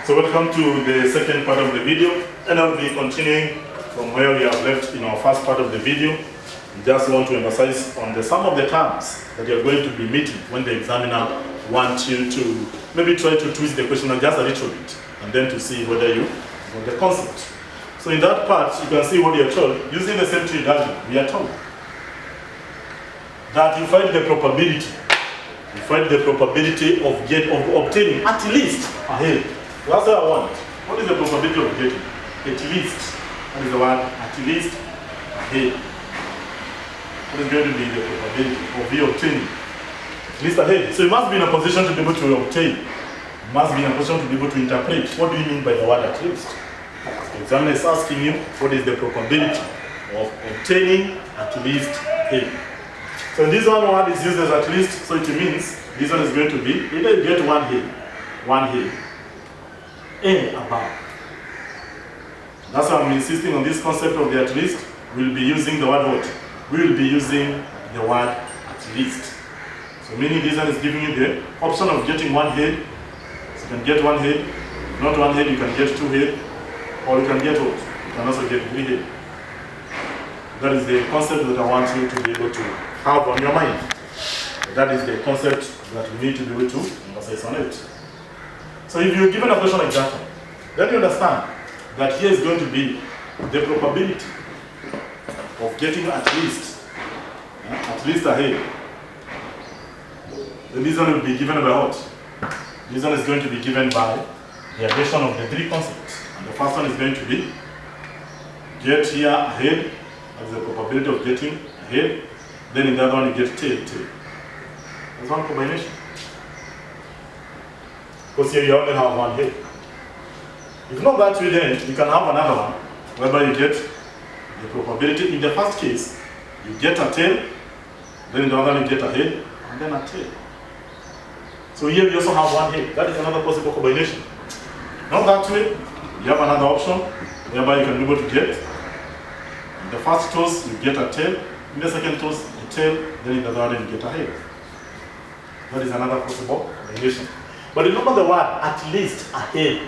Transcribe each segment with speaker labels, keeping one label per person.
Speaker 1: So welcome to the second part of the video, and I'll be continuing from where we have left in our first part of the video. We just want to emphasize on some of the terms that you're going to be meeting when the examiner wants you to maybe try to twist the question just a little bit, and then to see whether you got the concept. So in that part, you can see what you're told. Using the same tree diagram, we are told that you find the probability. You find the probability of obtaining at least a head. That's what I want. What is the probability of getting? At least. That is the word, at least a head. What is going to be the probability of you obtaining at least a head? So you must be in a position to be able to obtain. You must be in a position to be able to interpret. What do you mean by the word at least? The examiner is asking you what is the probability of obtaining at least head. So this one word is used as at least, so it means this one is going to be either you get one head, and above. That's why I'm insisting on this concept of the at least. We'll be using the word what? We will be using the word at least. So meaning this one is giving you the option of getting one head. So you can get one head, not one head, you can get two head, or you can get what? You can also get three head. That is the concept that I want you to be able to have on your mind. That is the concept that we need to be able to emphasize on it. So if you're given a question like that, then you understand that here is going to be the probability of getting at least a head. Then this one will be given by what? This one is going to be given by the addition of the three concepts. And the first one is going to be get here a head. That's the probability of getting a head. Then in the other one you get tail. That's one combination. Because here you only have one head. If not that way, then you can have another one whereby you get the probability. In the first case, you get a tail, then in the other one you get a head, and then a tail. So here we also have one head. That is another possible combination. Not that way, you have another option whereby you can be able to get. In the first toss, you get a tail. In the second toss, a tail. Then in the other one, you get a head. That is another possible combination. But remember the word at least a head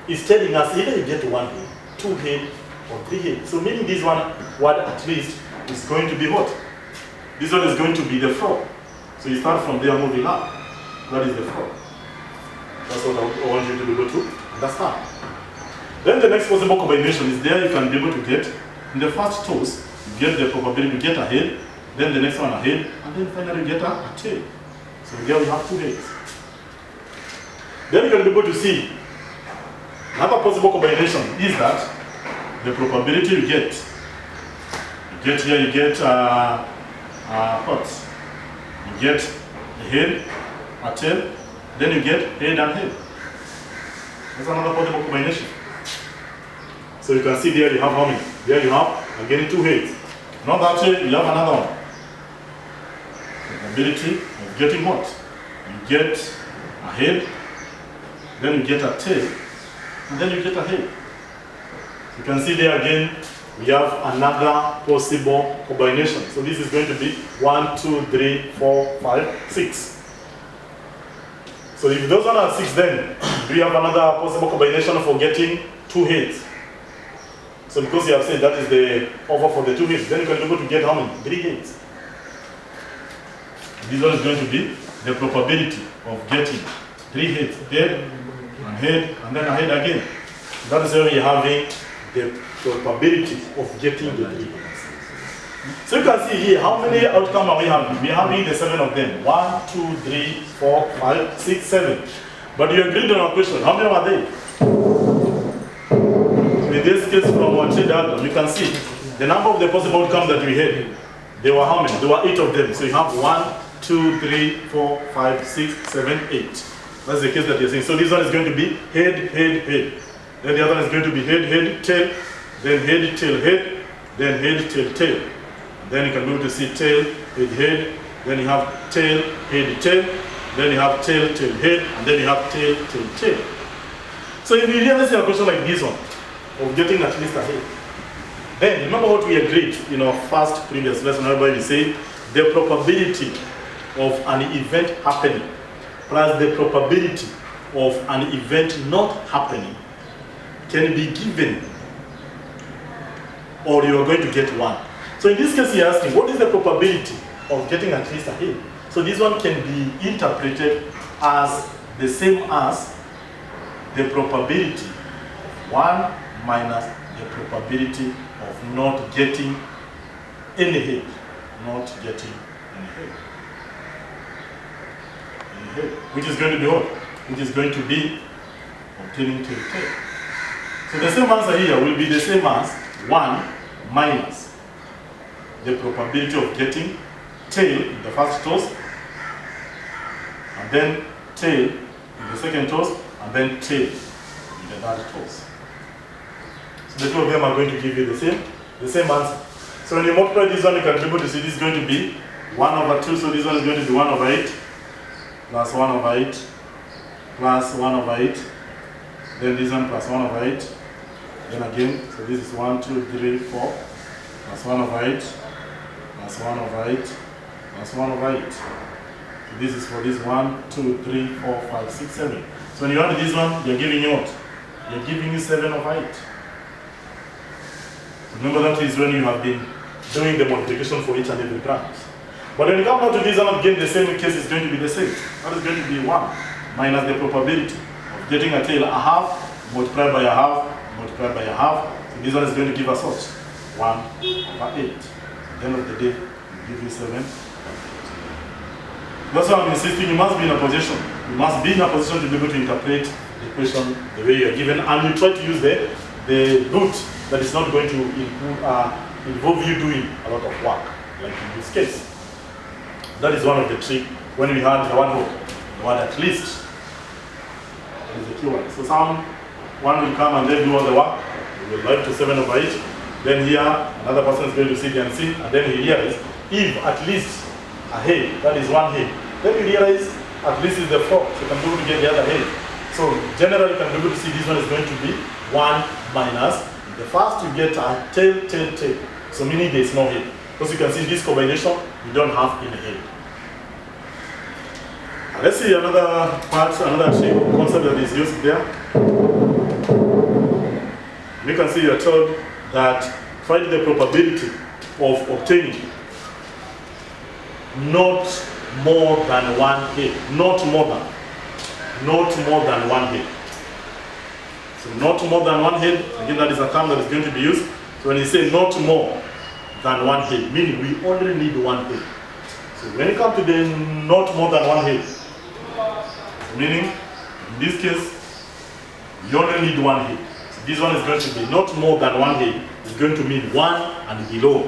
Speaker 1: is telling us either you get one head, two head, or three head. So meaning this one word at least is going to be what? This one is going to be the fraud. So you start from there moving up. That is the fraud. That's what I want you to be able to understand. Then the next possible combination is there you can be able to get. In the first toss, you get the probability to get a head, then the next one a head, and then finally you get a tail. So here we have two heads. Then you can be able to see another possible combination is that the probability you get here, you get what? You get a head, a tail, then you get head and head. That's another possible combination. So you can see there you have how many? There you have again two heads. Not that way, you have another one. The ability of getting what? You get a head, then you get a tail, and then you get a head. You can see there again, we have another possible combination. So this is going to be 1, 2, 3, 4, 5, 6. So if those one are 6, then we have another possible combination for getting two heads. So because you have said that is the offer for the two heads, then you can be able to get how many? 3 heads. This one is going to be the probability of getting 3 heads, head, and then a head again. That is where we are having the probability of getting the 3 heads. So you can see here, how many outcomes are we having? We are having the 7 of them. 1, 2, 3, 4, 5, 6, 7. But you agreed on our question. How many are they? In this case, from our tree diagram, you can see the number of the possible outcomes that we had. There were how many? There were 8 of them. So you have 1, 2, 3, 4, 5, 6, 7, 8. That's the case that you're saying. So this one is going to be head, head, head. Then the other one is going to be head, head, tail. Then head, tail, head. Then head, tail, tail. Then you can be able to see tail, head, head. Then you have tail, head, tail. Then you have tail, tail, head. And then you have tail, tail, tail. So if you really see a question like this one, of getting at least a head, then remember what we agreed in our first previous lesson, whereby we say the probability of an event happening plus the probability of an event not happening can be given, or you are going to get 1. So in this case, you're asking, what is the probability of getting at least a head? So this one can be interpreted as the same as the probability of 1 minus the probability of not getting any head. Not getting any head. Any head. Which is going to be what? Which is going to be obtaining tail. So the same answer here will be the same as 1 minus the probability of getting tail in the first toss, and then tail in the second toss, and then tail in the third toss. So the two of them are going to give you the same answer. So when you multiply this one, you can be able to see this is going to be 1 over 2, so this one is going to be 1 over 8, plus 1 over 8, plus 1 over 8, then this one plus 1 over 8, then again, so this is 1, 2, 3, 4, plus 1 over 8, plus 1 over 8, plus 1 over 8. So this is for this 1, 2, 3, 4, 5, 6, 7. So when you add this one, you're giving you what? You're giving you 7 over 8. Remember, that is when you have been doing the multiplication for each and every branch. But when you come down to this one, again, the same case is going to be the same. That is going to be 1 minus the probability of getting a tail, a half, multiplied by a half, multiplied by a half. So this one is going to give us what? 1 over 8. At the end of the day, it will give you 7. That's why I'm insisting you must be in a position. You must be in a position to be able to interpret the equation the way you are given, and you try to use the root that is not going to involve you doing a lot of work, like in this case. That is one of the tricks when we had the word at least. That is the key one. So one will come and then do all the work. We will write to 7 over 8. Then here, another person is going to sit and see, and then he realizes if at least a head, that is one head. Then you realize at least is the 4, so you can be able to get the other head. So generally you can be able to see this one is going to be 1 minus. The first you get a tail. So meaning there is no head. Because you can see in this combination, you don't have any head. Let's see another part, another shape concept that is used there. You can see you are told that find the probability of obtaining not more than 1 head. Not more than 1 head. So not more than 1 head, again that is a term that is going to be used. So when you say not more than 1 head, meaning we only need 1 head. So when you come to the not more than 1 head, meaning in this case, you only need 1 head. So this one is going to be not more than 1 head. It's going to mean 1 and below.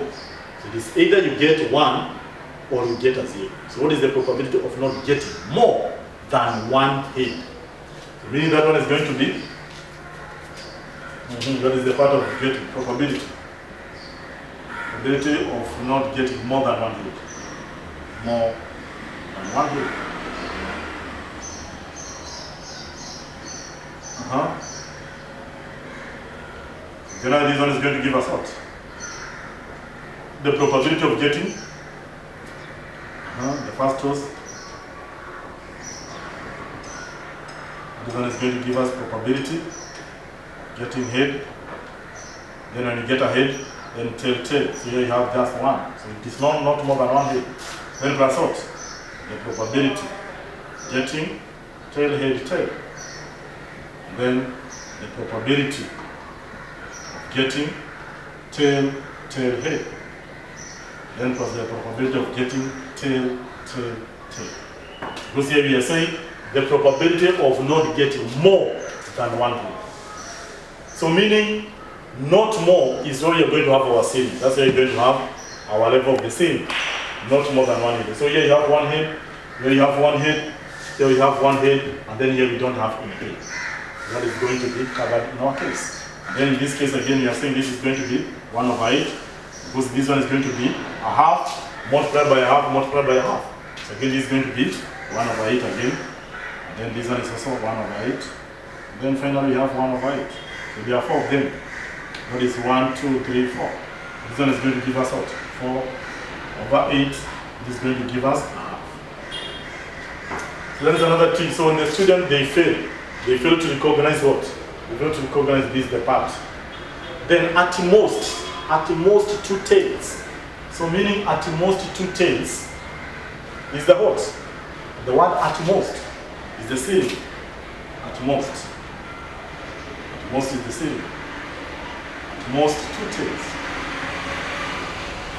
Speaker 1: So it is either you get 1 or you get a 0. So what is the probability of not getting more than 1 head? So meaning that one is going to be, that is the part of getting probability. Probability of not getting more than 1 head. More than 1 head. Generally, this one is going to give us what? The probability of getting the first toss. This one is going to give us probability getting head. Then when you get a head, then tail. So here you have just 1. So it is not more than 1 head. Then plus what? The probability getting tail, head. Then the probability of getting tail, head. Then plus the probability of getting tail. Because here we are saying the probability of not getting more than 1 head. So meaning not more is where you're going to have our ceiling. That's where you're going to have our level of the ceiling. Not more than 1 head. So here you have 1 head, here you have 1 head, here you have 1 head, and then here we don't have any head. That is going to be covered in our case. Then in this case again, we are saying this is going to be 1 over 8, because this one is going to be a half multiplied by a half multiplied by a half. So again, this is going to be 1 over 8 again. And then this one is also 1 over 8. And then finally we have 1 over 8. So there are 4 of them. That is 1, 2, 3, 4. This one is going to give us what? 4 over 8. This is going to give us a half. So that is another thing. So when the student, they fail to recognize what? They fail to recognize this, the part. Then at most 2 tails. So meaning at most 2 tails is the what? The word at most is the ceiling. At most. At most is the ceiling. At most 2 tails.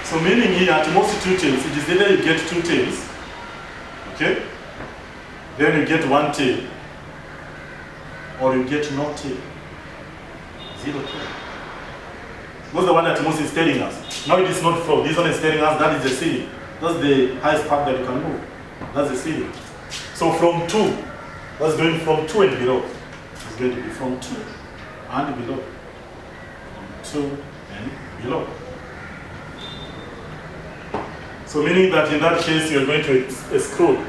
Speaker 1: So meaning here at most 2 tails, it is either you get 2 tails, okay? Then you get 1 tail, or you get no tail. 0 tail. What's the one that most is telling us? Now it is not floor. This one is telling us that is the ceiling. That's the highest part that you can move. That's the ceiling. So from 2, that's going from 2 and below. It's going to be from 2 and below. From 2 and below. So meaning that in that case you are going to exclude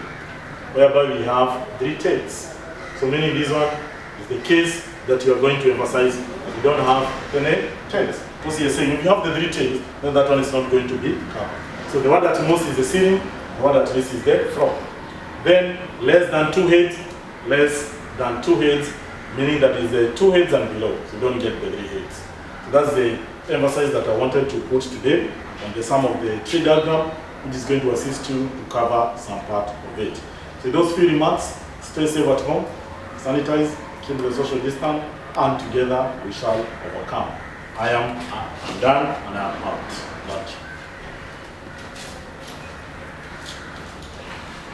Speaker 1: whereby we have 3 tails. So meaning this one is the case that you are going to emphasize that you don't have the tails. Because you're saying if you have the 3 tails, then that one is not going to be covered. So the one that most is the ceiling, the one that least is the floor. Then less than 2 heads, meaning that is the 2 heads and below. So you don't get the 3 heads. So that's the emphasis that I wanted to put today on the sum of the tree diagram, which is going to assist you to cover some part of it. So those few remarks, stay safe at home, sanitize, keep the social distance, and together we shall overcome. I am done and I am out. Lunch.